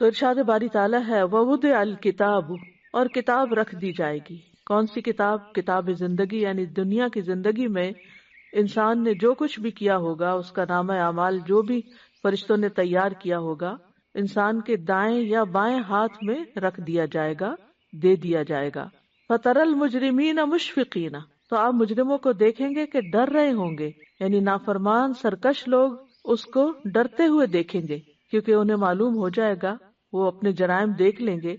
تو ارشاد باری تعالیٰ ہے وَوُضِعَ الْكِتَابُ، اور کتاب رکھ دی جائے گی. کون سی کتاب؟ کتاب زندگی، یعنی دنیا کی زندگی میں انسان نے جو کچھ بھی کیا ہوگا، اس کا نامہ اعمال جو بھی فرشتوں نے تیار کیا ہوگا، انسان کے دائیں یا بائیں ہاتھ میں رکھ دیا جائے گا، دے دیا جائے گا. فَتَرَى الْمُجْرِمِينَ مُشْفِقِينَ، تو آپ مجرموں کو دیکھیں گے کہ ڈر رہے ہوں گے، یعنی نافرمان سرکش لوگ اس کو ڈرتے ہوئے دیکھیں گے، کیونکہ انہیں معلوم ہو جائے گا، وہ اپنے جرائم دیکھ لیں گے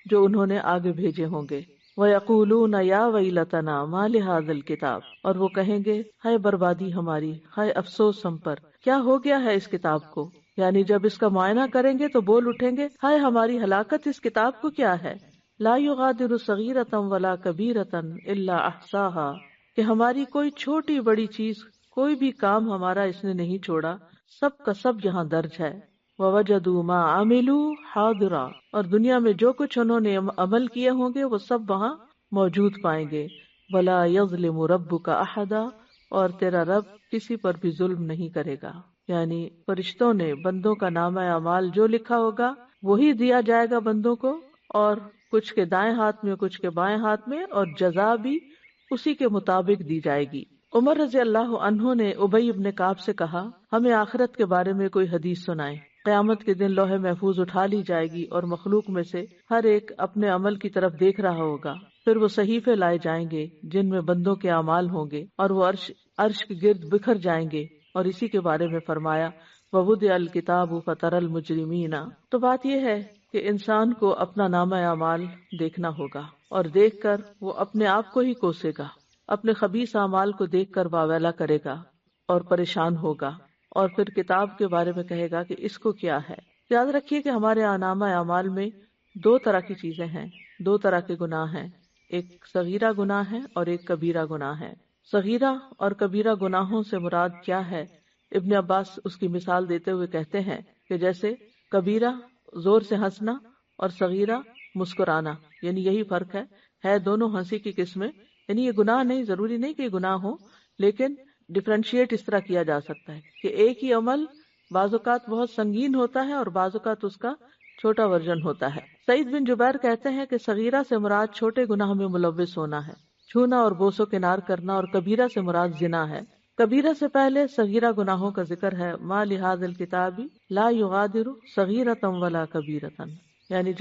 جو انہوں نے آگے بھیجے ہوں گے. وَيَقُولُونَ يَا وَيْلَتَنَا مَا لِهَذَا الْكِتَابِ، اور وہ کہیں گے ہائے بربادی ہماری، ہائے افسوس ہم پر، کیا ہو گیا ہے اس کتاب کو. یعنی جب اس کا معائنہ کریں گے تو بول اٹھیں گے ہائے ہماری ہلاکت، اس کتاب کو کیا ہے. لا يغادر صغیرۃ ولا کبیرۃ الا احصاها، کہ ہماری کوئی چھوٹی بڑی چیز، کوئی بھی کام ہمارا اس نے نہیں چھوڑا، سب کا سب یہاں درج ہے. وَوَجَدُوا مَا عَمِلُوا حَاضِرًا، اور دنیا میں جو کچھ انہوں نے عمل کیے ہوں گے وہ سب وہاں موجود پائیں گے. وَلَا يَظْلِمُ رَبُّكَ أَحَدًا، اور تیرا رب کسی پر بھی ظلم نہیں کرے گا. یعنی فرشتوں نے بندوں کا نامہ اعمال جو لکھا ہوگا وہی دیا جائے گا بندوں کو، اور کچھ کے دائیں ہاتھ میں کچھ کے بائیں ہاتھ میں، اور جزا بھی اسی کے مطابق دی جائے گی. عمر رضی اللہ عنہ نے ابی بن کعب سے کہا ہمیں آخرت کے بارے میں کوئی حدیث سنائیں. قیامت کے دن لوح محفوظ اٹھا لی جائے گی اور مخلوق میں سے ہر ایک اپنے عمل کی طرف دیکھ رہا ہوگا. پھر وہ صحیفے لائے جائیں گے جن میں بندوں کے اعمال ہوں گے، اور وہ عرش کے گرد بکھر جائیں گے. اور اسی کے بارے میں فرمایا وَوُضِعَ الْكِتَابُ فَتَرَى الْمُجْرِمِينَ. تو بات یہ ہے کہ انسان کو اپنا نامہ اعمال دیکھنا ہوگا، اور دیکھ کر وہ اپنے آپ کو ہی کوسے گا، اپنے خبیث اعمال کو دیکھ کر واویلا کرے گا اور پریشان ہوگا، اور پھر کتاب کے بارے میں کہے گا کہ اس کو کیا ہے. یاد رکھیے کہ ہمارے نامہ اعمال میں دو طرح کی چیزیں ہیں، دو طرح کے گناہ ہیں، ایک صغیرہ گناہ ہے اور ایک کبیرہ گناہ ہے. صغیرہ اور کبیرہ گناہوں سے مراد کیا ہے؟ ابن عباس اس کی مثال دیتے ہوئے کہتے ہیں کہ جیسے کبیرہ زور سے ہنسنا اور صغیرہ مسکرانا، یعنی یہی فرق ہے دونوں ہنسی کی قسمیں. یعنی یہ گناہ نہیں، ضروری نہیں کہ یہ گناہ ہو، لیکن ڈفرینشیٹ اس طرح کیا جا سکتا ہے کہ ایک ہی عمل بعض اوقات بہت سنگین ہوتا ہے اور بعض اوقات اس کا چھوٹا ورژن ہوتا ہے. سعید بن جبیر کہتے ہیں کہ صغیرہ سے مراد چھوٹے گناہ میں ملوث ہونا ہے، چھونا اور بوسو کنار کرنا، اور کبیرہ سے مراد زنا ہے. کبیرہ سے پہلے صغیرہ گناہوں کا ذکر ہے، ما لہذا الکتاب لا یغادر صغیرۃ ولا کبیرۃ. یعنی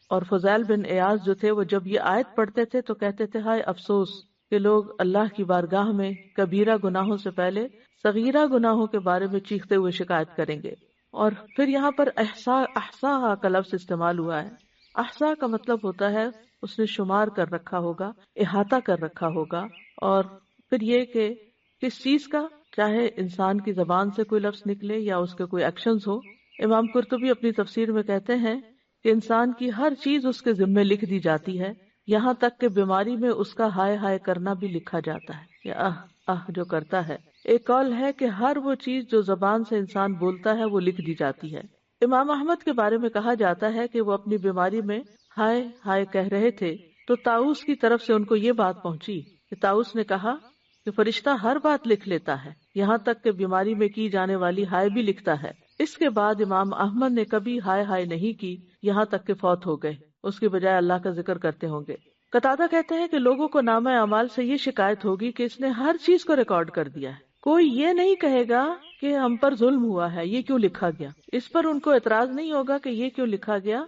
اور فضیل بن ایاز جو تھے وہ جب یہ آیت پڑھتے تھے تو کہتے تھے ہائے افسوس کہ لوگ اللہ کی بارگاہ میں کبیرہ گناہوں سے پہلے صغیرہ گناہوں کے بارے میں چیختے ہوئے شکایت کریں گے. اور پھر یہاں پر احصا کا لفظ استعمال ہوا ہے. احصا کا مطلب ہوتا ہے اس نے شمار کر رکھا ہوگا، احاطہ کر رکھا ہوگا. اور پھر یہ کہ کس چیز کا، چاہے انسان کی زبان سے کوئی لفظ نکلے یا اس کے کوئی ایکشنز ہو. امام قرطبی اپنی تفسیر میں کہتے ہیں کہ انسان کی ہر چیز اس کے ذمے لکھ دی جاتی ہے، یہاں تک کہ بیماری میں اس کا ہائے ہائے کرنا بھی لکھا جاتا ہے، یا جو کرتا ہے. ایک قول ہے کہ ہر وہ چیز جو زبان سے انسان بولتا ہے وہ لکھ دی جاتی ہے. امام احمد کے بارے میں کہا جاتا ہے کہ وہ اپنی بیماری میں ہائے ہائے کہہ رہے تھے تو طاؤس کی طرف سے ان کو یہ بات پہنچی کہ طاؤس نے کہا کہ فرشتہ ہر بات لکھ لیتا ہے، یہاں تک کہ بیماری میں کی جانے والی ہائے بھی لکھتا ہے. اس کے بعد امام احمد نے کبھی ہائے ہائے نہیں کی، یہاں تک کہ فوت ہو گئے، اس کی بجائے اللہ کا ذکر کرتے ہوں گے. قتادہ کہتے ہیں کہ لوگوں کو نامہ اعمال سے یہ شکایت ہوگی کہ اس نے ہر چیز کو ریکارڈ کر دیا ہے. کوئی یہ نہیں کہے گا کہ ہم پر ظلم ہوا ہے، یہ کیوں لکھا گیا. اس پر ان کو اعتراض نہیں ہوگا کہ یہ کیوں لکھا گیا.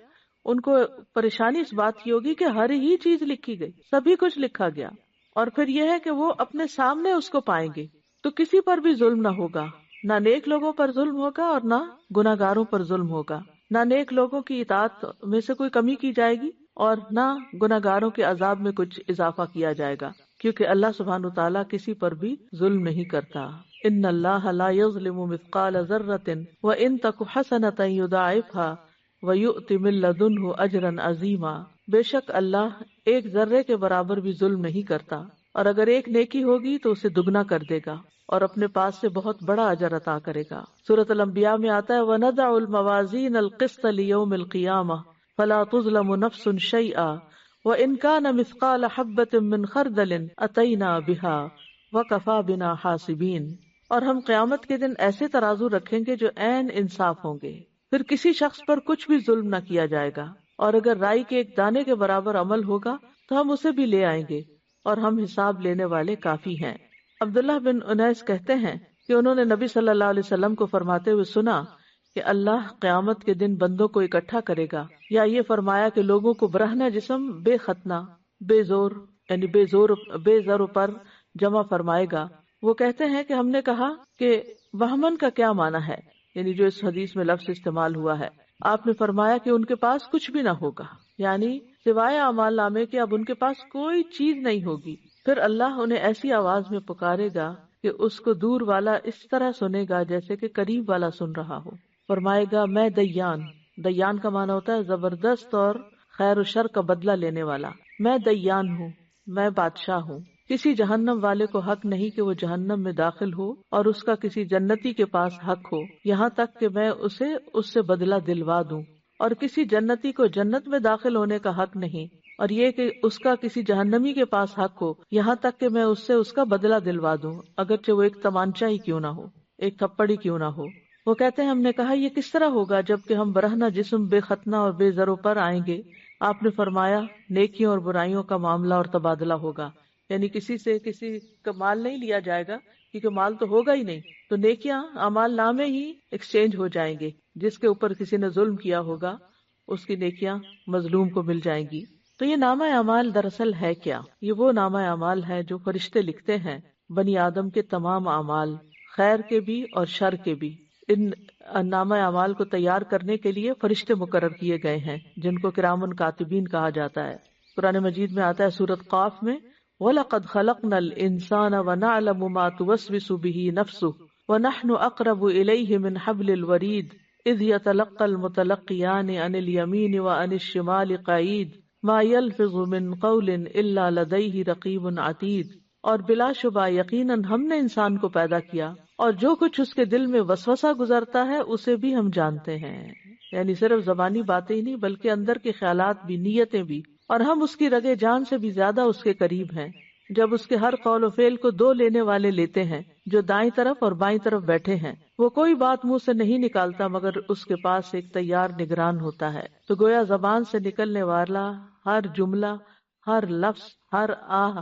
ان کو پریشانی اس بات کی ہوگی کہ ہر ہی چیز لکھی گئی، سبھی کچھ لکھا گیا. اور پھر یہ ہے کہ وہ اپنے سامنے اس کو پائیں گے، تو کسی پر بھی ظلم نہ ہوگا، نہ نیک لوگوں پر ظلم ہوگا اور نہ گناہگاروں پر ظلم ہوگا. نہ نیک لوگوں کی اطاعت میں سے کوئی کمی کی جائے گی اور نہ گناہگاروں کے عذاب میں کچھ اضافہ کیا جائے گا، کیونکہ اللہ سبحانہ وتعالیٰ کسی پر بھی ظلم نہیں کرتا. ان اللہ لا یظلم مثقال ذرۃ وان تک حسنۃ یضاعفها ویؤت من لدنہ اجرا عظیما. بے شک اللہ ایک ذرے کے برابر بھی ظلم نہیں کرتا، اور اگر ایک نیکی ہوگی تو اسے دگنا کر دے گا اور اپنے پاس سے بہت بڑا اجر عطا کرے گا. سورۃ الانبیاء میں آتا ہے وَنَضَعُ الْمَوَازِينَ الْقِسْطَ لِيَوْمِ الْقِيَامَةِ فَلَا تُظْلَمُ نَفْسٌ شَيْئًا وَإِنْ كَانَ مِثْقَالَ حَبَّةٍ مِّنْ خَرْدَلٍ أَتَيْنَا بِهَا وَكَفَى بِنَا حَاسِبِينَ. اور ہم قیامت کے دن ایسے ترازو رکھیں گے جو عین انصاف ہوں گے، پھر کسی شخص پر کچھ بھی ظلم نہ کیا جائے گا، اور اگر رائی کے ایک دانے کے برابر عمل ہوگا تو ہم اسے بھی لے آئیں گے، اور ہم حساب لینے والے کافی ہیں۔ عبداللہ بن انیس کہتے ہیں کہ انہوں نے نبی صلی اللہ علیہ وسلم کو فرماتے ہوئے سنا کہ اللہ قیامت کے دن بندوں کو اکٹھا کرے گا، یا یہ فرمایا کہ لوگوں کو برہنہ جسم بے ختنہ، بے زور یعنی بے زر پر جمع فرمائے گا۔ وہ کہتے ہیں کہ ہم نے کہا کہ وہمن کا کیا معنی ہے، یعنی جو اس حدیث میں لفظ استعمال ہوا ہے۔ آپ نے فرمایا کہ ان کے پاس کچھ بھی نہ ہوگا، یعنی سوائے اعمال نامے کے اب ان کے پاس کوئی چیز نہیں ہوگی۔ پھر اللہ انہیں ایسی آواز میں پکارے گا کہ اس کو دور والا اس طرح سنے گا جیسے کہ قریب والا سن رہا ہو۔ فرمائے گا میں دیان، دیان کا معنی ہوتا ہے زبردست اور خیر و شر کا بدلہ لینے والا، میں دیان ہوں، میں بادشاہ ہوں۔ کسی جہنم والے کو حق نہیں کہ وہ جہنم میں داخل ہو، اور اس کا کسی جنتی کے پاس حق ہو یہاں تک کہ میں اسے اس سے بدلہ دلوا دوں، اور کسی جنتی کو جنت میں داخل ہونے کا حق نہیں، اور یہ کہ اس کا کسی جہنمی کے پاس حق ہو یہاں تک کہ میں اس سے اس کا بدلہ دلوا دوں، اگرچہ وہ ایک تمانچہ ہی کیوں نہ ہو، ایک تھپڑ ہی کیوں نہ ہو۔ وہ کہتے ہیں ہم نے کہا یہ کس طرح ہوگا جبکہ ہم برہنہ جسم بے ختنہ اور بے زروں پر آئیں گے؟ آپ نے فرمایا نیکیوں اور برائیوں کا معاملہ اور تبادلہ ہوگا، یعنی کسی سے کسی کا مال نہیں لیا جائے گا کیونکہ مال تو ہوگا ہی نہیں، تو نیکیاں اعمال نامے ہی ایکسچینج ہو جائیں گے، جس کے اوپر کسی نے ظلم کیا ہوگا اس کی نیکیاں مظلوم کو مل جائیں گی۔ تو یہ نامہ اعمال دراصل ہے کیا؟ یہ وہ نامہ اعمال ہے جو فرشتے لکھتے ہیں بنی آدم کے تمام اعمال، خیر کے بھی اور شر کے بھی۔ ان نامہ اعمال کو تیار کرنے کے لیے فرشتے مقرر کیے گئے ہیں جن کو کرامن کاتبین کہا جاتا ہے۔ قرآن مجید میں آتا ہے سورۃ قاف میں وَلَقَدْ خَلَقْنَا الْإِنسَانَ وَنَعْلَمُ مَا تُوَسْوِسُ بِهِ نَفْسُهُ وَنَحْنُ أَقْرَبُ إِلَيْهِ مِنْ حَبْلِ الْوَرِيدِ إِذْ يَتَلَقَّى الْمُتَلَقِّيَانِ عَنِ الْيَمِينِ وَعَنِ الشِّمَالِ قَعِيدٌ مَا يَلْفِظُ مِنْ قَوْلٍ إِلَّا لَدَيْهِ رَقِيبٌ عَتِيدٌ۔ اور بلا شبہ یقیناً ہم نے انسان کو پیدا کیا، اور جو کچھ اس کے دل میں وسوسہ گزرتا ہے اسے بھی ہم جانتے ہیں، یعنی صرف زبانی باتیں ہی نہیں بلکہ اندر کے خیالات بھی، نیتیں بھی، اور ہم اس کی رگے جان سے بھی زیادہ اس کے قریب ہیں۔ جب اس کے ہر قول و فعل کو دو لینے والے لیتے ہیں جو دائیں طرف اور بائیں طرف بیٹھے ہیں، وہ کوئی بات منہ سے نہیں نکالتا مگر اس کے پاس ایک تیار نگران ہوتا ہے۔ تو گویا زبان سے نکلنے والا ہر جملہ، ہر لفظ، ہر آہ،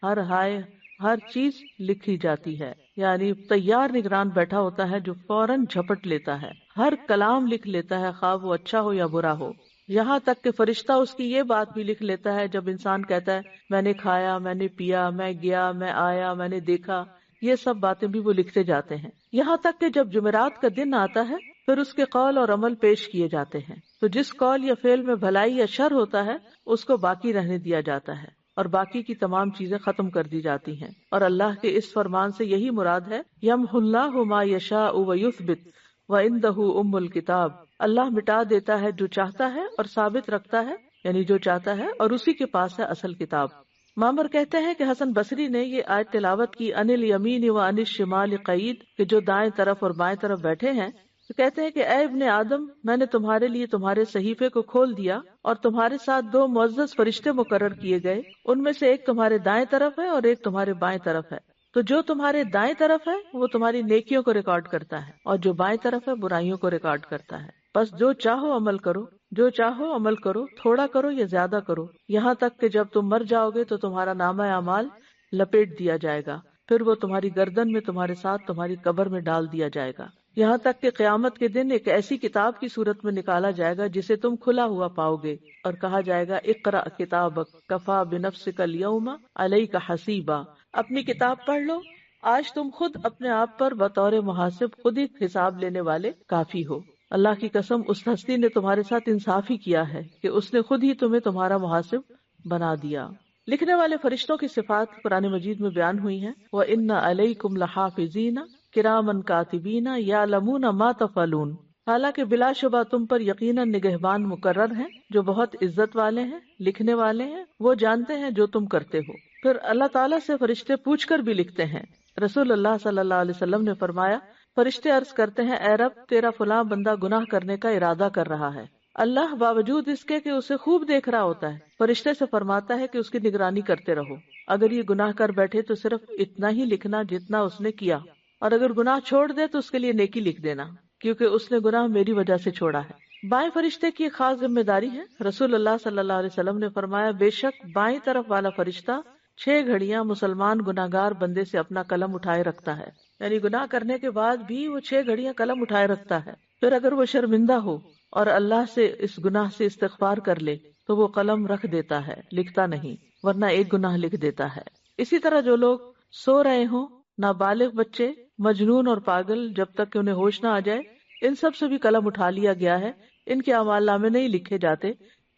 ہر ہائے، ہر چیز لکھی جاتی ہے، یعنی تیار نگران بیٹھا ہوتا ہے جو فوراً جھپٹ لیتا ہے، ہر کلام لکھ لیتا ہے خواہ وہ اچھا ہو یا برا ہو۔ یہاں تک کہ فرشتہ اس کی یہ بات بھی لکھ لیتا ہے جب انسان کہتا ہے میں نے کھایا، میں نے پیا، میں گیا، میں آیا، میں نے دیکھا، یہ سب باتیں بھی وہ لکھتے جاتے ہیں۔ یہاں تک کہ جب جمعرات کا دن آتا ہے پھر اس کے قول اور عمل پیش کیے جاتے ہیں، تو جس قول یا فعل میں بھلائی یا شر ہوتا ہے اس کو باقی رہنے دیا جاتا ہے، اور باقی کی تمام چیزیں ختم کر دی جاتی ہیں۔ اور اللہ کے اس فرمان سے یہی مراد ہے یمحو اللہ ما یشاء ویثبت وعندہ ام الکتاب، اللہ مٹا دیتا ہے جو چاہتا ہے اور ثابت رکھتا ہے، یعنی جو چاہتا ہے، اور اسی کے پاس ہے اصل کتاب۔ معمر کہتے ہیں کہ حسن بصری نے یہ آیت تلاوت کی عن الیمین و عن الشمال قعید، کہ جو دائیں طرف اور بائیں طرف بیٹھے ہیں، تو کہتے ہیں کہ اے ابن آدم، میں نے تمہارے لیے تمہارے صحیفے کو کھول دیا اور تمہارے ساتھ دو معزز فرشتے مقرر کیے گئے، ان میں سے ایک تمہارے دائیں طرف ہے اور ایک تمہارے بائیں طرف ہے۔ تو جو تمہارے دائیں طرف ہے وہ تمہاری نیکیوں کو ریکارڈ کرتا ہے، اور جو بائیں طرف ہے برائیوں کو ریکارڈ کرتا ہے۔ بس جو چاہو عمل کرو، جو چاہو عمل کرو، تھوڑا کرو یا زیادہ کرو، یہاں تک کہ جب تم مر جاؤ گے تو تمہارا نامہ اعمال لپیٹ دیا جائے گا، پھر وہ تمہاری گردن میں تمہارے ساتھ تمہاری قبر میں ڈال دیا جائے گا، یہاں تک کہ قیامت کے دن ایک ایسی کتاب کی صورت میں نکالا جائے گا جسے تم کھلا ہوا پاؤ گے، اور کہا جائے گا اقرأ کتابک کفا بنفسک اليوم علیک حسیبا، اپنی کتاب پڑھ لو، آج تم خود اپنے آپ پر بطور محاسب خود ہی حساب لینے والے کافی ہو۔ اللہ کی قسم اس ہستی نے تمہارے ساتھ انصاف ہی کیا ہے کہ اس نے خود ہی تمہیں تمہارا محاسب بنا دیا۔ لکھنے والے فرشتوں کی صفات قرآن مجید میں بیان ہوئی ہیں، وَإِنَّ عَلَيْكُمْ لَحَافِظِينَ كِرَامًا كَاتِبِينَ يَعْلَمُونَ مَا تَفْعَلُونَ، حالانکہ بلا شبہ تم پر یقیناً نگہبان مقرر ہیں جو بہت عزت والے ہیں، لکھنے والے ہیں، وہ جانتے ہیں جو تم کرتے ہو۔ پھر اللہ تعالیٰ سے فرشتے پوچھ کر بھی لکھتے ہیں۔ رسول اللہ صلی اللہ علیہ وسلم نے فرمایا فرشتے عرض کرتے ہیں اے رب، تیرا فلاں بندہ گناہ کرنے کا ارادہ کر رہا ہے، اللہ باوجود اس کے کہ اسے خوب دیکھ رہا ہوتا ہے فرشتے سے فرماتا ہے کہ اس کی نگرانی کرتے رہو، اگر یہ گناہ کر بیٹھے تو صرف اتنا ہی لکھنا جتنا اس نے کیا، اور اگر گناہ چھوڑ دے تو اس کے لیے نیکی لکھ دینا۔ کیونکہ اس نے گناہ میری وجہ سے چھوڑا ہے۔ بائیں فرشتے کی ایک خاص ذمہ داری ہے۔ رسول اللہ صلی اللہ علیہ وسلم نے فرمایا، بے شک بائیں طرف والا فرشتہ 6 گھڑیاں مسلمان گناہگار بندے سے اپنا قلم اٹھائے رکھتا ہے، یعنی گناہ کرنے کے بعد بھی وہ 6 گھڑیاں قلم اٹھائے رکھتا ہے۔ پھر اگر وہ شرمندہ ہو اور اللہ سے اس گناہ سے استغفار کر لے تو وہ قلم رکھ دیتا ہے، لکھتا نہیں، ورنہ ایک گناہ لکھ دیتا ہے۔ اسی طرح جو لوگ سو رہے ہوں، نابالغ بچے، مجنون اور پاگل، جب تک کہ انہیں ہوش نہ آ جائے، ان سب سے بھی قلم اٹھا لیا گیا ہے۔ ان کے اعمال نامے نہیں لکھے جاتے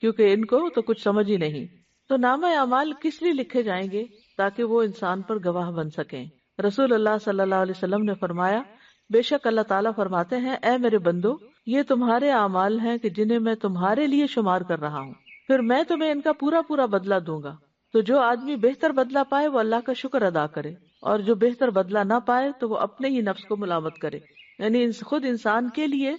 کیونکہ ان کو تو کچھ سمجھ ہی نہیں۔ تو نامہ اعمال کس لیے لکھے جائیں گے؟ تاکہ وہ انسان پر گواہ بن سکیں۔ رسول اللہ صلی اللہ علیہ وسلم نے فرمایا، بے شک اللہ تعالیٰ فرماتے ہیں، اے میرے بندو، یہ تمہارے اعمال ہیں کہ جنہیں میں تمہارے لیے شمار کر رہا ہوں، پھر میں تمہیں ان کا پورا پورا بدلہ دوں گا۔ تو جو آدمی بہتر بدلہ پائے وہ اللہ کا شکر ادا کرے، اور جو بہتر بدلہ نہ پائے تو وہ اپنے ہی نفس کو ملامت کرے۔ یعنی خود انسان کے لیے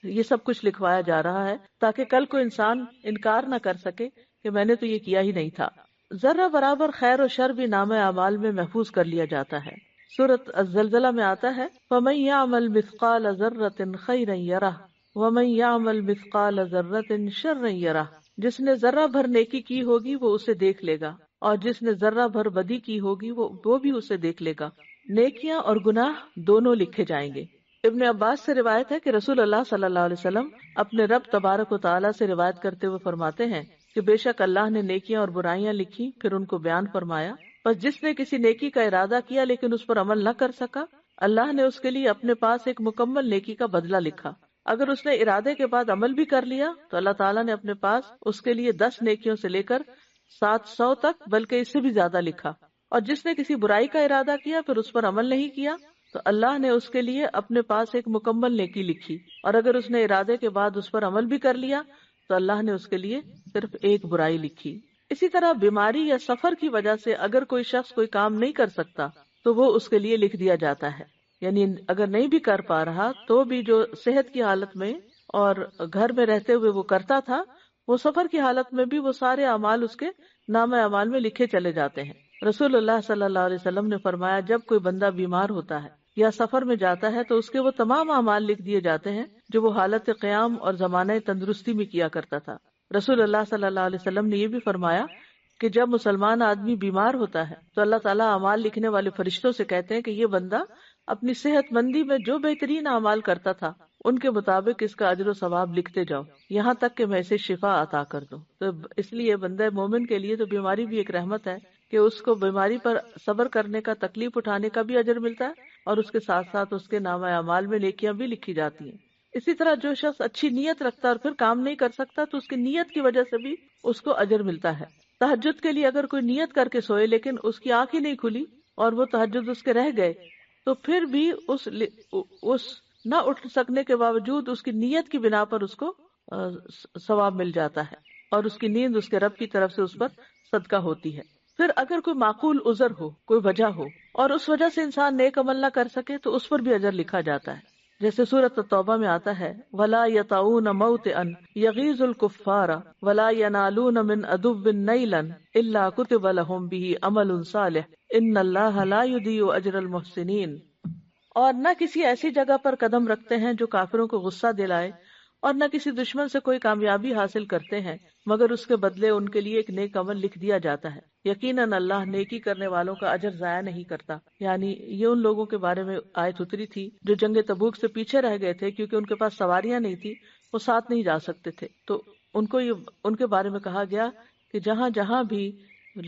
یہ سب کچھ لکھوایا جا رہا ہے تاکہ کل کو انسان انکار نہ کر سکے کہ میں نے تو یہ کیا ہی نہیں تھا۔ ذرہ برابر خیر و شر بھی نامہ اعمال میں محفوظ کر لیا جاتا ہے۔ سورۃ الزلزلہ میں آتا ہے، فَمَن يَعْمَلْ مِثْقَالَ ذَرَّةٍ خَيْرًا يَرَهُ وَمَن يَعْمَلْ مِثْقَالَ ذَرَّةٍ شَرًّا يَرَهُ۔ جس نے ذرہ بھر نیکی کی ہوگی وہ اسے دیکھ لے گا، اور جس نے ذرہ بھر بدی کی ہوگی وہ بھی اسے دیکھ لے گا۔ نیکیاں اور گناہ دونوں لکھے جائیں گے۔ ابن عباس سے روایت ہے کہ رسول اللہ صلی اللہ علیہ وسلم اپنے رب تبارک و تعالیٰ سے روایت کرتے ہوئے فرماتے ہیں کہ بے شک اللہ نے نیکیاں اور برائیاں لکھی، پھر ان کو بیان فرمایا، پس جس نے کسی نیکی کا ارادہ کیا لیکن اس پر عمل نہ کر سکا، اللہ نے اس کے لیے اپنے پاس ایک مکمل نیکی کا بدلہ لکھا۔ اگر اس نے ارادے کے بعد عمل بھی کر لیا تو اللہ تعالیٰ نے اپنے پاس اس کے لیے 10 نیکیوں سے لے کر 700 تک، بلکہ اس سے بھی زیادہ لکھا۔ اور جس نے کسی برائی کا ارادہ کیا پھر اس پر عمل نہیں کیا تو اللہ نے اس کے لیے اپنے پاس ایک مکمل نیکی لکھی، اور اگر اس نے ارادے کے بعد اس پر عمل بھی کر لیا تو اللہ نے اس کے لیے صرف ایک برائی لکھی۔ اسی طرح بیماری یا سفر کی وجہ سے اگر کوئی شخص کوئی کام نہیں کر سکتا تو وہ اس کے لیے لکھ دیا جاتا ہے، یعنی اگر نہیں بھی کر پا رہا تو بھی جو صحت کی حالت میں اور گھر میں رہتے ہوئے وہ کرتا تھا، وہ سفر کی حالت میں بھی وہ سارے اعمال اس کے نامہ اعمال میں لکھے چلے جاتے ہیں۔ رسول اللہ صلی اللہ علیہ وسلم نے فرمایا، جب کوئی بندہ بیمار ہوتا ہے یا سفر میں جاتا ہے تو اس کے وہ تمام اعمال لکھ دیے جاتے ہیں جو وہ حالت قیام اور زمانہ تندرستی میں کیا کرتا تھا۔ رسول اللہ صلی اللہ علیہ وسلم نے یہ بھی فرمایا کہ جب مسلمان آدمی بیمار ہوتا ہے تو اللہ تعالیٰ اعمال لکھنے والے فرشتوں سے کہتے ہیں کہ یہ بندہ اپنی صحت مندی میں جو بہترین اعمال کرتا تھا ان کے مطابق اس کا اجر و ثواب لکھتے جاؤ یہاں تک کہ میں اسے شفا عطا کر دوں۔ تو اس لیے بندہ مومن کے لیے تو بیماری بھی ایک رحمت ہے کہ اس کو بیماری پر صبر کرنے کا، تکلیف اٹھانے کا بھی اجر ملتا ہے، اور اس کے ساتھ ساتھ اس کے نامہ اعمال میں نیکیاں بھی لکھی جاتی ہیں۔ اسی طرح جو شخص اچھی نیت رکھتا ہے اور پھر کام نہیں کر سکتا تو اس کی نیت کی وجہ سے بھی اس کو اجر ملتا ہے۔ تہجد کے لیے اگر کوئی نیت کر کے سوئے لیکن اس کی آنکھ ہی نہیں کھلی اور وہ تہجد اس کے رہ گئے تو پھر بھی اس نہ اٹھ سکنے کے باوجود اس کی نیت کی بنا پر اس کو ثواب مل جاتا ہے، اور اس کی نیند اس کے رب کی طرف سے اس پر صدقہ ہوتی ہے۔ پھر اگر کوئی معقول عذر ہو، کوئی وجہ ہو اور اس وجہ سے انسان نیک عمل نہ کر سکے تو اس پر بھی اجر لکھا جاتا ہے، جیسے سورۃ التوبہ میں آتا ہے، وَلَا يَطَعُونَ مَوْطِئًا يَغِيظُ الْكُفَّارَ وَلَا يَنَالُونَ مِنْ عَدُوٍّ نَيْلًا إِلَّا كُتِبَ لَهُمْ بِهِ عَمَلٌ صَالِحٌ إِنَّ اللَّهَ لَا يُضِيعُ أَجْرَ الْمُحْسِنِينَ۔ اور نہ کسی ایسی جگہ پر قدم رکھتے ہیں جو کافروں کو غصہ دلائے، اور نہ کسی دشمن سے کوئی کامیابی حاصل کرتے ہیں مگر اس کے بدلے ان کے لیے ایک نیک عمل لکھ دیا جاتا ہے۔ یقیناً اللہ نیکی کرنے والوں کا اجر ضائع نہیں کرتا۔ یعنی یہ ان لوگوں کے بارے میں آیت اتری تھی جو جنگ تبوک سے پیچھے رہ گئے تھے کیونکہ ان کے پاس سواریاں نہیں تھی، وہ ساتھ نہیں جا سکتے تھے، تو ان کے بارے میں کہا گیا کہ جہاں جہاں بھی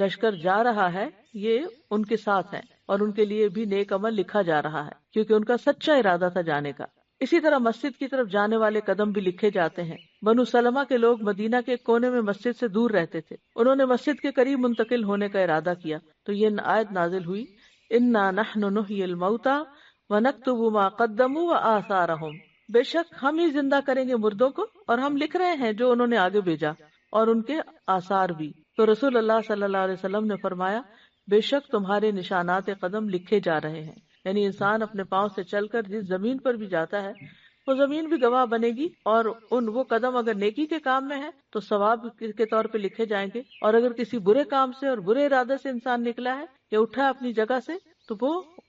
لشکر جا رہا ہے یہ ان کے ساتھ ہے، اور ان کے لیے بھی نیک عمل لکھا جا رہا ہے کیونکہ ان کا سچا ارادہ تھا جانے کا۔ اسی طرح مسجد کی طرف جانے والے قدم بھی لکھے جاتے ہیں۔ بنو سلمہ کے لوگ مدینہ کے کونے میں مسجد سے دور رہتے تھے، انہوں نے مسجد کے قریب منتقل ہونے کا ارادہ کیا تو یہ آیت نازل ہوئی، انا نحن نحیی الموتى ونکتب ما قدموا وآثارهم، بے شک ہم ہی زندہ کریں گے مردوں کو اور ہم لکھ رہے ہیں جو انہوں نے آگے بھیجا اور ان کے آثار بھی۔ تو رسول اللہ صلی اللہ علیہ وسلم نے فرمایا، بے شک تمہارے نشانات قدم لکھے جا رہے ہیں۔ یعنی انسان اپنے پاؤں سے چل کر جس زمین پر بھی جاتا ہے وہ زمین بھی گواہ بنے گی، اور وہ قدم اگر نیکی کے کام میں ہے تو ثواب کے طور پہ لکھے جائیں گے، اور اگر کسی برے کام سے اور برے ارادے سے انسان نکلا ہے یا اٹھا ہے اپنی جگہ سے تو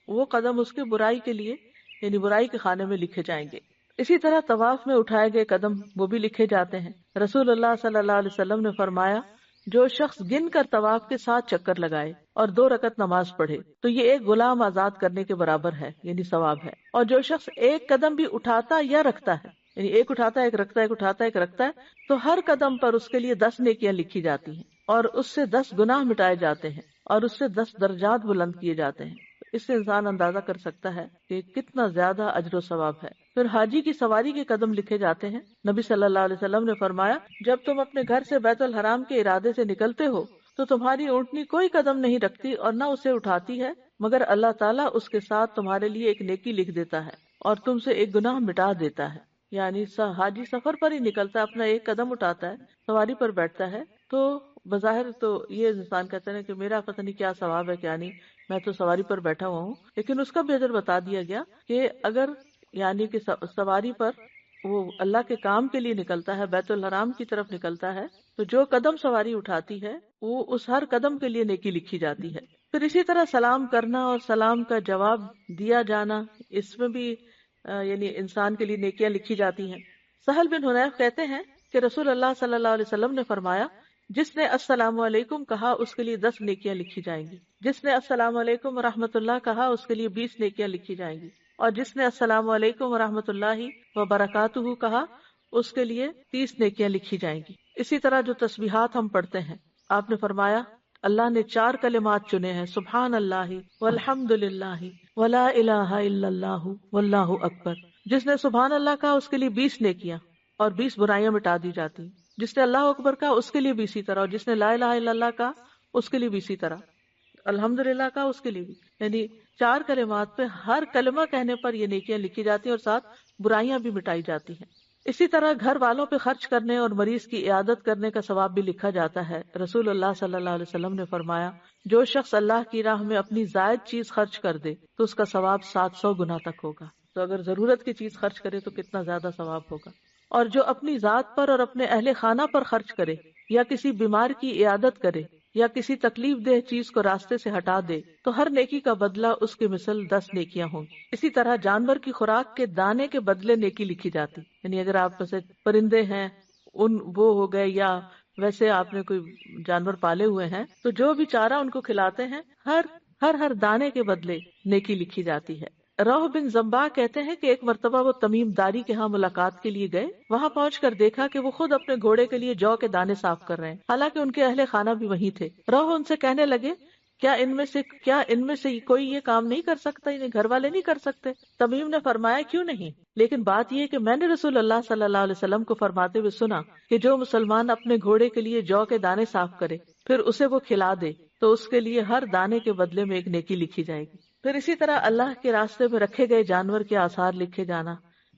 وہ قدم اس کے برائی کے لیے، یعنی برائی کے خانے میں لکھے جائیں گے۔ اسی طرح طواف میں اٹھائے گئے قدم وہ بھی لکھے جاتے ہیں۔ رسول اللہ صلی اللہ علیہ وسلم نے فرمایا جو شخص گن کر طواف کے 7 چکر لگائے اور 2 رکعت نماز پڑھے تو یہ ایک غلام آزاد کرنے کے برابر ہے، یعنی ثواب ہے۔ اور جو شخص ایک قدم بھی اٹھاتا یا رکھتا ہے، یعنی ایک اٹھاتا ہے ایک رکھتا ہے ایک اٹھاتا ہے ایک رکھتا ہے، تو ہر قدم پر اس کے لیے 10 نیکیاں لکھی جاتی ہیں اور اس سے 10 گناہ مٹائے جاتے ہیں اور اس سے 10 درجات بلند کیے جاتے ہیں۔ اس سے انسان اندازہ کر سکتا ہے کہ کتنا زیادہ اجر و ثواب ہے۔ پھر حاجی کی سواری کے قدم لکھے جاتے ہیں۔ نبی صلی اللہ علیہ وسلم نے فرمایا جب تم اپنے گھر سے بیت الحرام کے ارادے سے نکلتے ہو تو تمہاری اونٹنی کوئی قدم نہیں رکھتی اور نہ اسے اٹھاتی ہے مگر اللہ تعالیٰ اس کے ساتھ تمہارے لیے ایک نیکی لکھ دیتا ہے اور تم سے ایک گناہ مٹا دیتا ہے۔ یعنی حاجی سفر پر ہی نکلتا ہے، اپنا ایک قدم اٹھاتا ہے، سواری پر بیٹھتا ہے، تو بظاہر تو یہ انسان کہتا ہے کہ میرا پتہ نہیں کیا ثواب ہے کیا نہیں، میں تو سواری پر بیٹھا ہوا ہوں، لیکن اس کا بھی اجر بتا دیا گیا کہ اگر یعنی کہ سواری پر وہ اللہ کے کام کے لیے نکلتا ہے، بیت الحرام کی طرف نکلتا ہے، تو جو قدم سواری اٹھاتی ہے وہ اس ہر قدم کے لیے نیکی لکھی جاتی ہے۔ پھر اسی طرح سلام کرنا اور سلام کا جواب دیا جانا، اس میں بھی یعنی انسان کے لیے نیکیاں لکھی جاتی ہیں۔ سہل بن حنیف کہتے ہیں کہ رسول اللہ صلی اللہ علیہ وسلم نے فرمایا جس نے السلام علیکم کہا اس کے لیے 10 نیکیاں لکھی جائیں گی، جس نے السلام علیکم ورحمۃ اللہ کہا اس کے لیے 20 نیکیاں لکھی جائیں گی، اور جس نے السلام علیکم ورحمۃ اللہ وبرکاتہ کہا اس کے لیے 30 نیکیاں لکھی جائیں گی۔ اسی طرح جو تسبیحات ہم پڑھتے ہیں، آپ نے فرمایا اللہ نے 4 کلمات چنے ہیں، سبحان اللہ والحمد للہ ولا الہ الا اللہ واللہ اکبر۔ جس نے سبحان اللہ کہا اس کے لیے 20 نیکیاں اور 20 برائیاں مٹا دی جاتی ہیں، جس نے اللہ اکبر کہا اس کے لیے بھی اسی طرح، اور جس نے لا الہ الا اللہ کہا اس کے لیے بھی اسی طرح، الحمدللہ کہا اس کے لیے بھی، یعنی 4 کلمات پہ ہر کلمہ کہنے پر یہ نیکیاں لکھی جاتی ہیں اور ساتھ برائیاں بھی مٹائی جاتی ہیں۔ اسی طرح گھر والوں پہ خرچ کرنے اور مریض کی عیادت کرنے کا ثواب بھی لکھا جاتا ہے۔ رسول اللہ صلی اللہ علیہ وسلم نے فرمایا جو شخص اللہ کی راہ میں اپنی زائد چیز خرچ کر دے تو اس کا ثواب 700 گنا تک ہوگا۔ تو اگر ضرورت کی چیز خرچ کرے تو کتنا زیادہ ثواب ہوگا۔ اور جو اپنی ذات پر اور اپنے اہل خانہ پر خرچ کرے یا کسی بیمار کی عیادت کرے یا کسی تکلیف دہ چیز کو راستے سے ہٹا دے تو ہر نیکی کا بدلہ اس کے مثل 10 نیکیاں ہوں گی۔ اسی طرح جانور کی خوراک کے دانے کے بدلے نیکی لکھی جاتی، یعنی اگر آپ میں سے پرندے ہیں وہ ہو گئے یا ویسے آپ نے کوئی جانور پالے ہوئے ہیں تو جو بھی چارہ ان کو کھلاتے ہیں ہر دانے کے بدلے نیکی لکھی جاتی ہے۔ روح بن زمبا کہتے ہیں کہ ایک مرتبہ وہ تمیم داری کے ہاں ملاقات کے لیے گئے، وہاں پہنچ کر دیکھا کہ وہ خود اپنے گھوڑے کے لیے جو کے دانے صاف کر رہے ہیں، حالانکہ ان کے اہل خانہ بھی وہیں تھے۔ روح ان سے کہنے لگے کیا ان میں سے کوئی یہ کام نہیں کر سکتا، انہیں گھر والے نہیں کر سکتے؟ تمیم نے فرمایا کیوں نہیں، لیکن بات یہ کہ میں نے رسول اللہ صلی اللہ علیہ وسلم کو فرماتے ہوئے سنا کہ جو مسلمان اپنے گھوڑے کے لیے جو کے دانے صاف کرے پھر اسے وہ کھلا دے تو اس کے لیے ہر دانے کے بدلے میں ایک نیکی لکھی جائے گی۔ پھر اسی طرح اللہ کے راستے میں رکھے گئے جانور کے آثار لکھے جانا۔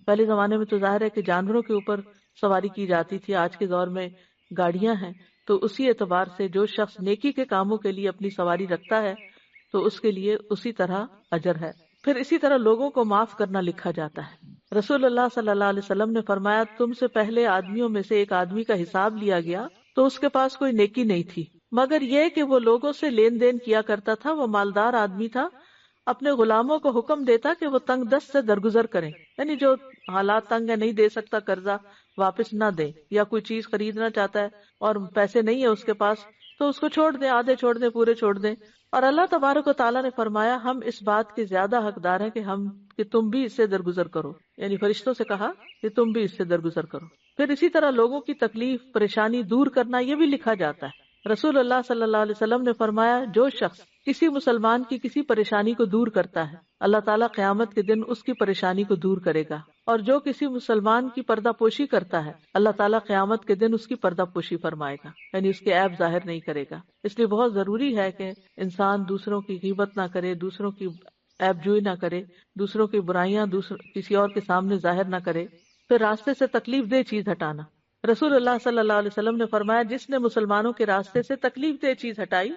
پہلے زمانے میں تو ظاہر ہے کہ جانوروں کے اوپر سواری کی جاتی تھی، آج کے دور میں گاڑیاں ہیں، تو اسی اعتبار سے جو شخص نیکی کے کاموں کے لیے اپنی سواری رکھتا ہے تو اس کے لیے اسی طرح اجر ہے۔ پھر اسی طرح لوگوں کو معاف کرنا لکھا جاتا ہے۔ رسول اللہ صلی اللہ علیہ وسلم نے فرمایا تم سے پہلے آدمیوں میں سے ایک آدمی کا حساب لیا گیا تو اس کے پاس کوئی نیکی نہیں تھی مگر یہ کہ وہ لوگوں سے لین دین کیا کرتا تھا، وہ مالدار آدمی تھا، اپنے غلاموں کو حکم دیتا کہ وہ تنگ دست سے درگزر کریں، یعنی جو حالات تنگ ہے نہیں دے سکتا قرضہ واپس نہ دے، یا کوئی چیز خریدنا چاہتا ہے اور پیسے نہیں ہے اس کے پاس تو اس کو چھوڑ دیں، آدھے چھوڑ دیں پورے چھوڑ دیں۔ اور اللہ تبارک و تعالیٰ نے فرمایا ہم اس بات کے زیادہ حقدار ہیں کہ تم بھی اس سے درگزر کرو، یعنی فرشتوں سے کہا کہ تم بھی اس سے درگزر کرو۔ پھر اسی طرح لوگوں کی تکلیف پریشانی دور کرنا یہ بھی لکھا جاتا ہے۔ رسول اللہ صلی اللہ علیہ وسلم نے فرمایا جو شخص کسی مسلمان کی کسی پریشانی کو دور کرتا ہے اللہ تعالیٰ قیامت کے دن اس کی پریشانی کو دور کرے گا، اور جو کسی مسلمان کی پردہ پوشی کرتا ہے اللہ تعالیٰ قیامت کے دن اس کی پردہ پوشی فرمائے گا، یعنی اس کے عیب ظاہر نہیں کرے گا۔ اس لیے بہت ضروری ہے کہ انسان دوسروں کی غیبت نہ کرے، دوسروں کی عیب جوئی نہ کرے، دوسروں کی برائیاں کسی اور کے سامنے ظاہر نہ کرے۔ پھر راستے سے تکلیف دہ چیز ہٹانا، رسول اللہ صلی اللہ علیہ وسلم نے فرمایا جس نے مسلمانوں کے راستے سے تکلیف دہ چیز ہٹائی،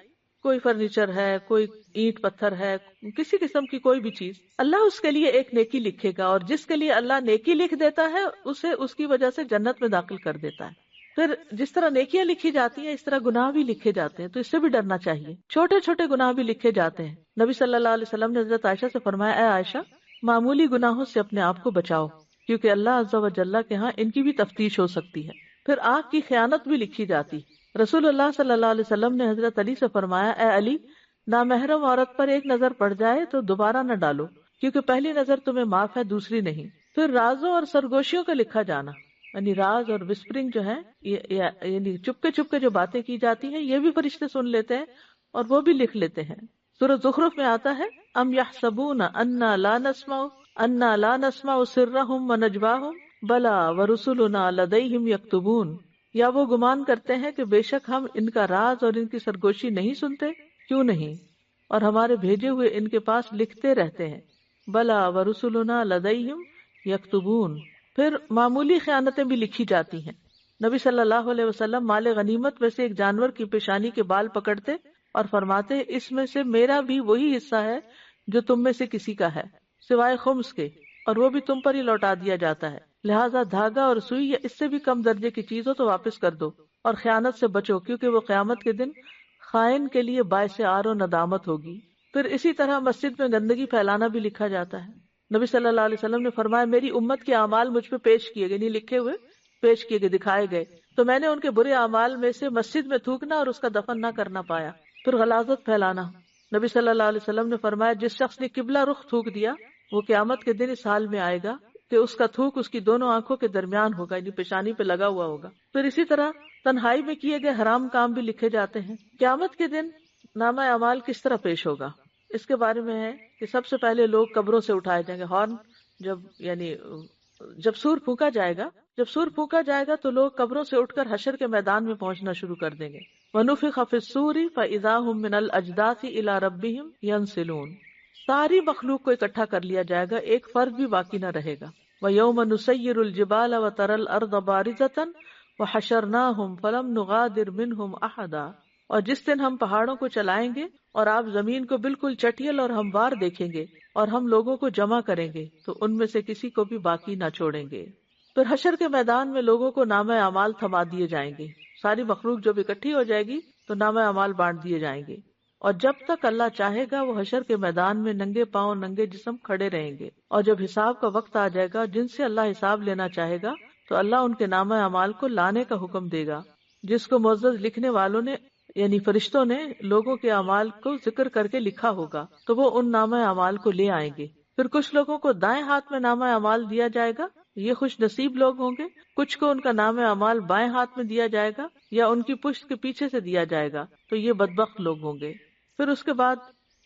کوئی فرنیچر ہے، کوئی اینٹ پتھر ہے، کسی قسم کی کوئی بھی چیز، اللہ اس کے لیے ایک نیکی لکھے گا، اور جس کے لیے اللہ نیکی لکھ دیتا ہے اسے اس کی وجہ سے جنت میں داخل کر دیتا ہے۔ پھر جس طرح نیکیاں لکھی جاتی ہیں اس طرح گناہ بھی لکھے جاتے ہیں، تو اس سے بھی ڈرنا چاہیے۔ چھوٹے چھوٹے گناہ بھی لکھے جاتے ہیں۔ نبی صلی اللہ علیہ وسلم نے حضرت عائشہ سے فرمایا اے عائشہ معمولی گناہوں سے اپنے آپ کو بچاؤ، کیونکہ اللہ عز و جل کے ہاں ان کی بھی تفتیش ہو سکتی ہے۔ پھر آنکھ کی خیانت بھی لکھی جاتی۔ رسول اللہ صلی اللہ علیہ وسلم نے حضرت علی سے فرمایا، اے علی، نامحرم عورت پر ایک نظر پڑ جائے تو دوبارہ نہ ڈالو، کیونکہ پہلی نظر تمہیں معاف ہے، دوسری نہیں۔ پھر رازوں اور سرگوشیوں کا لکھا جانا، یعنی راز اور وسپرنگ جو ہے، یعنی چپکے چپکے جو باتیں کی جاتی ہیں، یہ بھی فرشتے سن لیتے ہیں اور وہ بھی لکھ لیتے ہیں۔ سورۃ زخرف میں آتا ہے، ام یحسبون انا لا نسمع سرهم ونجواهم بلا ورسلنا لدیہم یکتبون، یا وہ گمان کرتے ہیں کہ بے شک ہم ان کا راز اور ان کی سرگوشی نہیں سنتے؟ کیوں نہیں، اور ہمارے بھیجے ہوئے ان کے پاس لکھتے رہتے ہیں۔ بلا ورسلنا لدیہم یکتبون۔ پھر معمولی خیانتیں بھی لکھی جاتی ہیں۔ نبی صلی اللہ علیہ وسلم مال غنیمت میں سے ایک جانور کی پیشانی کے بال پکڑتے اور فرماتے، اس میں سے میرا بھی وہی حصہ ہے جو تم میں سے کسی کا ہے، سوائے خمس کے، اور وہ بھی تم پر ہی لوٹا دیا جاتا ہے، لہذا دھاگا اور سوئی یا اس سے بھی کم درجے کی چیز ہو تو واپس کر دو، اور خیانت سے بچو، کیونکہ وہ قیامت کے دن خائن کے لیے باعث عار و ندامت ہوگی۔ پھر اسی طرح مسجد میں گندگی پھیلانا بھی لکھا جاتا ہے۔ نبی صلی اللہ علیہ وسلم نے فرمایا، میری امت کے اعمال مجھ پہ پیش کیے گئے، نہیں لکھے ہوئے، پیش کیے گئے، دکھائے گئے، تو میں نے ان کے برے اعمال میں سے مسجد میں تھوکنا اور اس کا دفن نہ کرنا پایا۔ پھر غلاظت پھیلانا، نبی صلی اللہ علیہ وسلم نے فرمایا، جس شخص نے قبلہ رخ تھوک دیا وہ قیامت کے دن اس حال میں آئے گا کہ اس کا تھوک اس کی دونوں آنکھوں کے درمیان ہوگا، یعنی پیشانی پہ لگا ہوا ہوگا۔ پھر اسی طرح تنہائی میں کیے گئے حرام کام بھی لکھے جاتے ہیں۔ قیامت کے دن نامہ اعمال کس طرح پیش ہوگا، اس کے بارے میں ہے کہ سب سے پہلے لوگ قبروں سے اٹھائے جائیں گے، ہارن جب سور پھونکا جائے گا تو لوگ قبروں سے اٹھ کر حشر کے میدان میں پہنچنا شروع کر دیں گے۔ وَنُفِخَ فِي الصُّورِ فَإِذَا هُم مِّنَ الْأَجْدَاثِ إِلَىٰ رَبِّهِمْ يَنْسِلُونَ، ساری مخلوق کو اکٹھا کر لیا جائے گا، ایک فرد بھی باقی نہ رہے گا۔ وَيَوْمَ نُسَيِّرُ الْجِبَالَ وَتَرَى الْأَرْضَ بَارِزَةً وَحَشَرْنَاهُمْ فَلَمْ نُغَادِرْ مِنْهُمْ أَحَدًا، اور جس دن ہم پہاڑوں کو چلائیں گے اور آپ زمین کو بالکل چٹیل اور ہموار دیکھیں گے، اور ہم لوگوں کو جمع کریں گے تو ان میں سے کسی کو بھی باقی نہ چھوڑیں گے۔ پھر حشر کے میدان میں لوگوں کو نامہ اعمال تھما دیے جائیں گے، ساری مخلوق جب اکٹھی ہو جائے گی تو نامہ اعمال بانٹ دیے جائیں گے، اور جب تک اللہ چاہے گا وہ حشر کے میدان میں ننگے پاؤں ننگے جسم کھڑے رہیں گے، اور جب حساب کا وقت آ جائے گا، جن سے اللہ حساب لینا چاہے گا تو اللہ ان کے نامہ اعمال کو لانے کا حکم دے گا، جس کو معزز لکھنے والوں نے یعنی فرشتوں نے لوگوں کے اعمال کو ذکر کر کے لکھا ہوگا، تو وہ ان نامہ اعمال کو لے آئیں گے۔ پھر کچھ لوگوں کو دائیں ہاتھ میں نامہ اعمال دیا جائے گا، یہ خوش نصیب لوگ ہوں گے۔ کچھ کو ان کا نامہ اعمال بائیں ہاتھ میں دیا جائے گا یا ان کی پشت کے پیچھے سے دیا جائے گا، تو یہ بدبخت لوگ ہوں گے۔ پھر اس کے بعد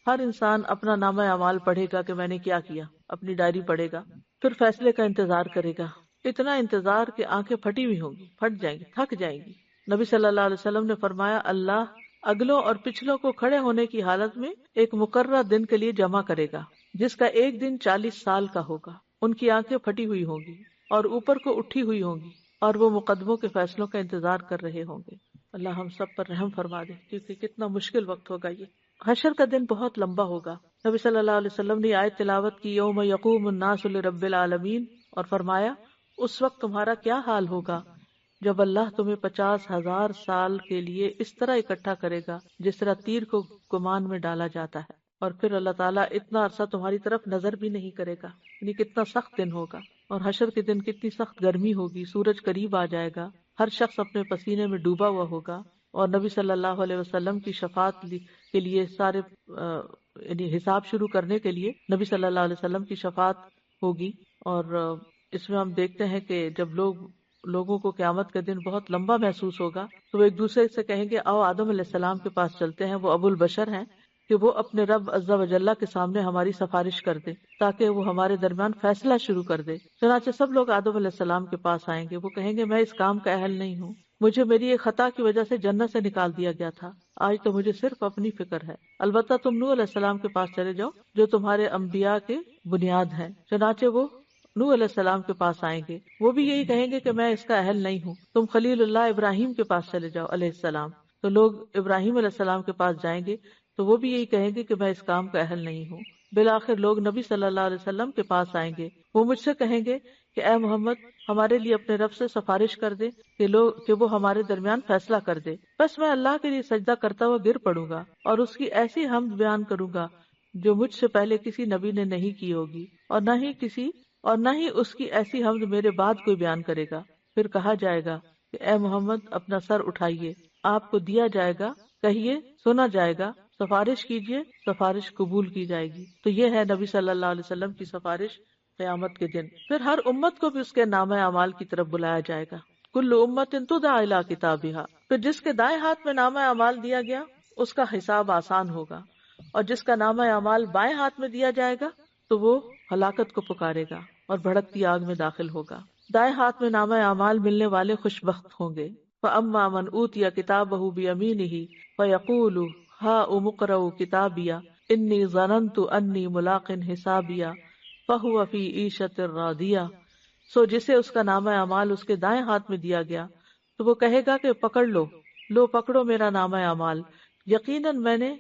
ہر انسان اپنا نامہ اعمال پڑھے گا کہ میں نے کیا کیا، اپنی ڈائری پڑھے گا، پھر فیصلے کا انتظار کرے گا، اتنا انتظار کہ آنکھیں پھٹی ہوئی ہوں گی، پھٹ جائیں گی، تھک جائیں گی۔ نبی صلی اللہ علیہ وسلم نے فرمایا، اللہ اگلوں اور پچھلوں کو کھڑے ہونے کی حالت میں ایک مقررہ دن کے لیے جمع کرے گا، جس کا ایک دن 40 سال کا ہوگا۔ ان کی آنکھیں پھٹی ہوئی ہوں گی اور اوپر کو اٹھی ہوئی ہوں گی، اور وہ مقدموں کے فیصلوں کا انتظار کر رہے ہوں گے۔ اللہ ہم سب پر رحم فرما دے، کیونکہ کتنا مشکل وقت ہوگا یہ۔ حشر کا دن بہت لمبا ہوگا۔ نبی صلی اللہ علیہ وسلم نے آیت تلاوت کی، یوم یقوم الناس لرب العالمین، اور فرمایا اس وقت تمہارا کیا حال ہوگا جب اللہ تمہیں 50,000 سال کے لیے اس طرح اکٹھا کرے گا جس طرح تیر کو کمان میں ڈالا جاتا ہے، اور پھر اللہ تعالیٰ اتنا عرصہ تمہاری طرف نظر بھی نہیں کرے گا، یعنی کتنا سخت دن ہوگا۔ اور حشر کے دن کتنی سخت گرمی ہوگی، سورج قریب آ جائے گا، ہر شخص اپنے پسینے میں ڈوبا ہوا ہوگا، اور نبی صلی اللہ علیہ وسلم کی شفاعت کے لیے سارے یعنی حساب شروع کرنے کے لیے نبی صلی اللہ علیہ وسلم کی شفاعت ہوگی۔ اور اس میں ہم دیکھتے ہیں کہ جب لوگوں کو قیامت کا دن بہت لمبا محسوس ہوگا تو وہ ایک دوسرے سے کہیں گے، آؤ آدم علیہ السلام کے پاس چلتے ہیں، وہ ابو البشر ہیں، کہ وہ اپنے رب عز و جل کے سامنے ہماری سفارش کر دے تاکہ وہ ہمارے درمیان فیصلہ شروع کر دے۔ چنانچہ سب لوگ آدم علیہ السلام کے پاس آئیں گے، وہ کہیں گے، میں اس کام کا اہل نہیں ہوں، مجھے میری ایک خطا کی وجہ سے جنت سے نکال دیا گیا تھا، آج تو مجھے صرف اپنی فکر ہے۔ البتہ تم نوح علیہ السلام کے پاس چلے جاؤ جو تمہارے انبیاء کے بنیاد ہیں۔ چنانچہ وہ نوح علیہ السلام کے پاس آئیں گے، وہ بھی یہی کہیں گے کہ میں اس کا اہل نہیں ہوں۔ تم خلیل اللہ ابراہیم کے پاس چلے جاؤ علیہ السلام، تو لوگ ابراہیم علیہ السلام کے پاس جائیں گے تو وہ بھی یہی کہیں گے کہ میں اس کام کا اہل نہیں ہوں۔ بالآخر لوگ نبی صلی اللہ علیہ وسلم کے پاس آئیں گے، وہ مجھ سے کہیں گے کہ اے محمد ہمارے لیے اپنے رب سے سفارش کر دے کہ وہ ہمارے درمیان فیصلہ کر دے۔ بس میں اللہ کے لیے سجدہ کرتا ہوا گر پڑوں گا اور اس کی ایسی حمد بیان کروں گا جو مجھ سے پہلے کسی نبی نے نہیں کی ہوگی اور نہ ہی کسی اور نہ ہی اس کی ایسی حمد میرے بعد کوئی بیان کرے گا۔ پھر کہا جائے گا کہ اے محمد اپنا سر اٹھائیے، آپ کو دیا جائے گا، کہیے سنا جائے گا، سفارش کیجیے، سفارش قبول کی جائے گی۔ تو یہ ہے نبی صلی اللہ علیہ وسلم کی سفارش قیامت کے دن۔ پھر ہر امت کو بھی اس کے نامہ اعمال کی طرف بلایا جائے گا۔ کل امت تدعی الی کتابھا، پھر جس کے دائیں ہاتھ میں نامہ اعمال دیا گیا اس کا حساب آسان ہوگا، اور جس کا نامہ اعمال بائیں ہاتھ میں دیا جائے گا تو وہ ہلاکت کو پکارے گا اور بھڑکتی آگ میں داخل ہوگا۔ دائیں ہاتھ میں نامہ اعمال ملنے والے خوش بخت ہوں گے۔ فَأَمَّا مَنْ أُوتِيَ كِتَابَهُ بِيَمِينِهِ فَيَقُولُ هَاؤُمُ اقْرَءُوا كِتَابِيَهْ إِنِّي ظَنَنْتُ أَنِّي مُلَاقٍ حِسَابِيَهْ فَهُوَ فِي عِيشَةٍ رَاضِيَةٍ، سو جسے اس کا نامہ اعمال اس کے دائیں ہاتھ میں دیا گیا تو وہ کہے گا کہ پکڑ لو پکڑو میرا نامہ اعمال، یقیناً میں نے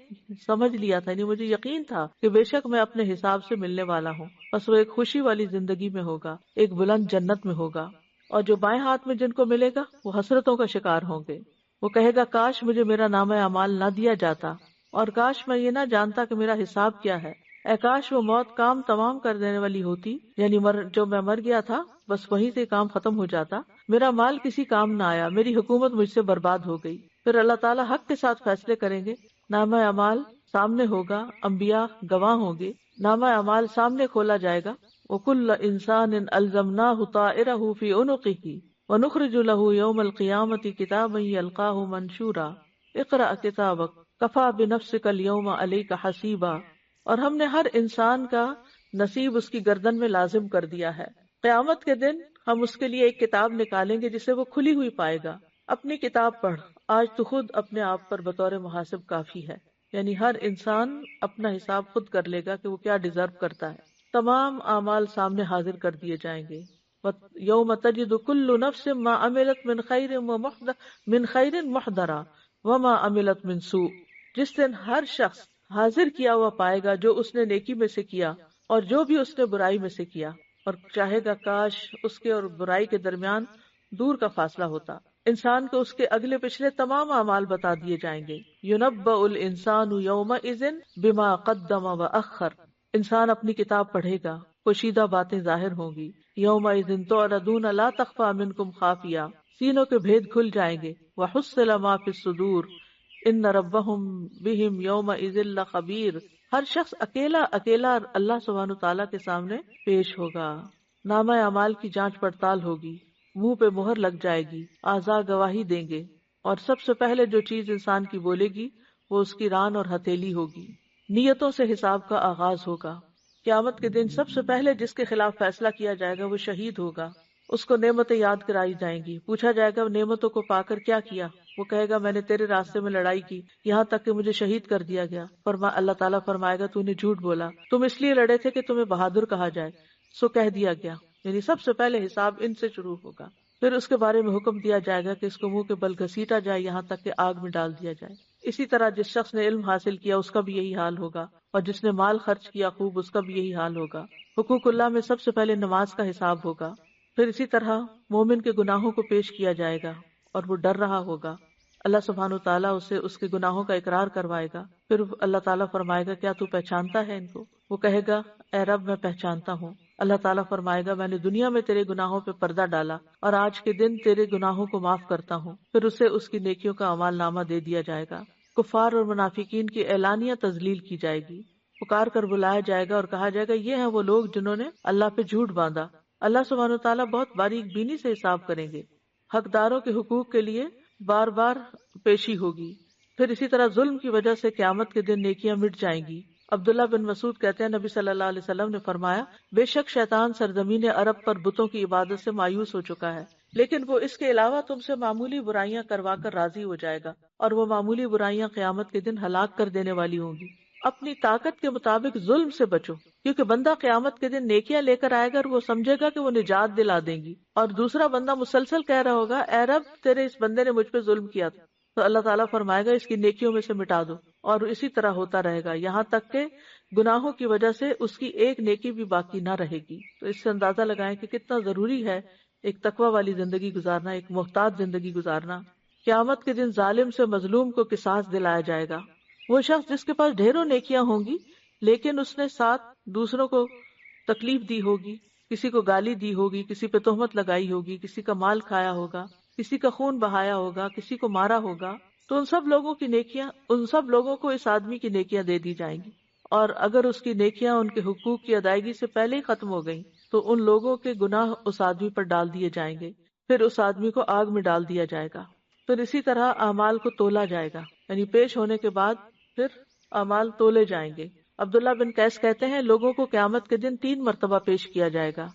سمجھ لیا تھا، یعنی مجھے یقین تھا کہ بے شک میں اپنے حساب سے ملنے والا ہوں۔ بس وہ ایک خوشی والی زندگی میں ہوگا، ایک بلند جنت میں ہوگا۔ اور جو بائیں ہاتھ میں جن کو ملے گا وہ حسرتوں کا شکار ہوں گے۔ وہ کہے گا کاش مجھے میرا نامہ اعمال نہ دیا جاتا، اور کاش میں یہ نہ جانتا کہ میرا حساب کیا ہے۔ اے کاش وہ موت کام تمام کر دینے والی ہوتی، یعنی جو میں مر گیا تھا بس وہیں سے کام ختم ہو جاتا، میرا مال کسی کام نہ آیا، میری حکومت مجھ سے برباد ہو گئی۔ پھر اللہ تعالیٰ حق کے ساتھ فیصلے کریں گے، نامہ اعمال سامنے ہوگا، انبیاء گواہ ہوں گے، نامہ اعمال سامنے کھولا جائے گا۔ وَكُلَّ إِنسَانٍ أَلْزَمْنَاهُ طَائِرَهُ فِي عُنُقِهِ وَنُخْرِجُ لَهُ يَوْمَ الْقِيَامَةِ كِتَابًا يَلْقَاهُ مَنشُورًا اقْرَأْ كِتَابَكَ كَفَى بِنَفْسِكَ الْيَوْمَ عَلَيْكَ حَسِيبًا، اور ہم نے ہر انسان کا نصیب اس کی گردن میں لازم کر دیا ہے۔ قیامت کے دن ہم اس کے لیے ایک کتاب نکالیں گے جسے وہ کھلی ہوئی پائے گا۔ اپنی کتاب پڑھ، آج تو خود اپنے آپ پر بطور محاسب کافی ہے، یعنی ہر انسان اپنا حساب خود کر لے گا کہ وہ کیا ڈیزرو کرتا ہے۔ تمام اعمال سامنے حاضر کر دیے جائیں گے۔ یوم تجد کل نفس ما عملت من خیر محضرا وما عملت من سوء، جس دن ہر شخص حاضر کیا ہوا پائے گا جو اس نے نیکی میں سے کیا اور جو بھی اس نے برائی میں سے کیا، اور چاہے گا کاش اس کے اور برائی کے درمیان دور کا فاصلہ ہوتا۔ انسان کو اس کے اگلے پچھلے تمام اعمال بتا دیے جائیں گے۔ يُنَبَّأُ الْإِنسَانُ يَوْمَئِذٍ بِمَا قَدَّمَ وَأَخَّرَ، انسان اپنی کتاب پڑھے گا، پوشیدہ باتیں ظاہر ہوں گی۔ يَوْمَئِذٍ تُعْرَضُونَ لَا تَخْفَى مِنْكُمْ خَافِيَةٌ، سینوں کے بھید کھل جائیں گے۔ وَحُصِّلَ مَا فِي الصُّدُورِ إِنَّ رَبَّهُمْ بِهِمْ يَوْمَئِذٍ لَخَبِيرٌ، ہر شخص اکیلا اللہ سبحانہ تعالیٰ کے سامنے پیش ہوگا۔ نامہ اعمال کی جانچ پڑتال ہوگی، منہ پہ مہر لگ جائے گی، اعضاء گواہی دیں گے، اور سب سے پہلے جو چیز انسان کی بولے گی وہ اس کی ران اور ہتھیلی ہوگی۔ نیتوں سے حساب کا آغاز ہوگا۔ قیامت کے دن سب سے پہلے جس کے خلاف فیصلہ کیا جائے گا وہ شہید ہوگا۔ اس کو نعمتیں یاد کرائی جائیں گی، پوچھا جائے گا نعمتوں کو پا کر کیا کیا؟ وہ کہے گا میں نے تیرے راستے میں لڑائی کی، یہاں تک کہ مجھے شہید کر دیا گیا۔ اللہ تعالیٰ فرمائے گا تو نے جھوٹ بولا، تم اس لیے لڑے تھے کہ تمہیں بہادر کہا جائے، سو کہہ دیا گیا۔ یعنی سب سے پہلے حساب ان سے شروع ہوگا۔ پھر اس کے بارے میں حکم دیا جائے گا کہ اس کو منہ کے بل گھسیٹا جائے یہاں تک کہ آگ میں ڈال دیا جائے۔ اسی طرح جس شخص نے علم حاصل کیا اس کا بھی یہی حال ہوگا، اور جس نے مال خرچ کیا خوب اس کا بھی یہی حال ہوگا۔ حقوق اللہ میں سب سے پہلے نماز کا حساب ہوگا۔ پھر اسی طرح مومن کے گناہوں کو پیش کیا جائے گا اور وہ ڈر رہا ہوگا۔ اللہ سبحانہ و تعالیٰ اسے اس کے گناہوں کا اقرار کروائے گا۔ پھر اللہ تعالیٰ فرمائے گا کیا تو پہچانتا ہے ان کو؟ وہ کہے گا اے رب میں پہچانتا ہوں۔ اللہ تعالیٰ فرمائے گا میں نے دنیا میں تیرے گناہوں پہ پردہ ڈالا اور آج کے دن تیرے گناہوں کو معاف کرتا ہوں۔ پھر اسے اس کی نیکیوں کا اعمال نامہ دے دیا جائے گا۔ کفار اور منافقین کی اعلانیہ تذلیل کی جائے گی، پکار کر بلایا جائے گا اور کہا جائے گا یہ ہیں وہ لوگ جنہوں نے اللہ پہ جھوٹ باندھا۔ اللہ سبحانہ وتعالیٰ بہت باریک بینی سے حساب کریں گے۔ حقداروں کے حقوق کے لیے بار بار پیشی ہوگی۔ پھر اسی طرح ظلم کی وجہ سے قیامت کے دن نیکیاں مٹ جائیں گی۔ عبداللہ بن مسعود کہتے ہیں نبی صلی اللہ علیہ وسلم نے فرمایا بے شک شیطان سرزمین عرب پر بتوں کی عبادت سے مایوس ہو چکا ہے، لیکن وہ اس کے علاوہ تم سے معمولی برائیاں کروا کر راضی ہو جائے گا، اور وہ معمولی برائیاں قیامت کے دن ہلاک کر دینے والی ہوں گی۔ اپنی طاقت کے مطابق ظلم سے بچو، کیونکہ بندہ قیامت کے دن نیکیاں لے کر آئے گا اور وہ سمجھے گا کہ وہ نجات دلا دیں گی، اور دوسرا بندہ مسلسل کہہ رہا ہوگا اے رب تیرے اس بندے نے مجھ پہ ظلم کیا تھا، تو اللہ تعالیٰ فرمائے گا اس کی نیکیوں میں سے مٹا دو، اور اسی طرح ہوتا رہے گا یہاں تک کہ گناہوں کی وجہ سے اس کی ایک نیکی بھی باقی نہ رہے گی۔ تو اس سے اندازہ لگائیں کہ کتنا ضروری ہے ایک تقوی والی زندگی گزارنا، ایک محتاط زندگی گزارنا۔ قیامت کے دن ظالم سے مظلوم کو قصاص دلایا جائے گا۔ وہ شخص جس کے پاس ڈھیروں نیکیاں ہوں گی لیکن اس نے ساتھ دوسروں کو تکلیف دی ہوگی، کسی کو گالی دی ہوگی، کسی پہ تہمت لگائی ہوگی، کسی کا مال کھایا ہوگا، کسی کا خون بہایا ہوگا، کسی کو مارا ہوگا، تو ان سب لوگوں کی نیکیاں، ان سب لوگوں کو اس آدمی کی نیکیاں دے دی جائیں گی. اور اگر اس کی نیکیاں ان کے حقوق کی ادائیگی سے پہلے ہی ختم ہو گئیں تو ان لوگوں کے گناہ اس آدمی پر ڈال دیے جائیں گے، پھر اس آدمی کو آگ میں ڈال دیا جائے گا. پھر اسی طرح اعمال کو تولا جائے گا، یعنی پیش ہونے کے بعد پھر اعمال تولے جائیں گے. عبداللہ بن قیس کہتے ہیں لوگوں کو قیامت کے دن 3 مرتبہ پیش کیا جائے گا.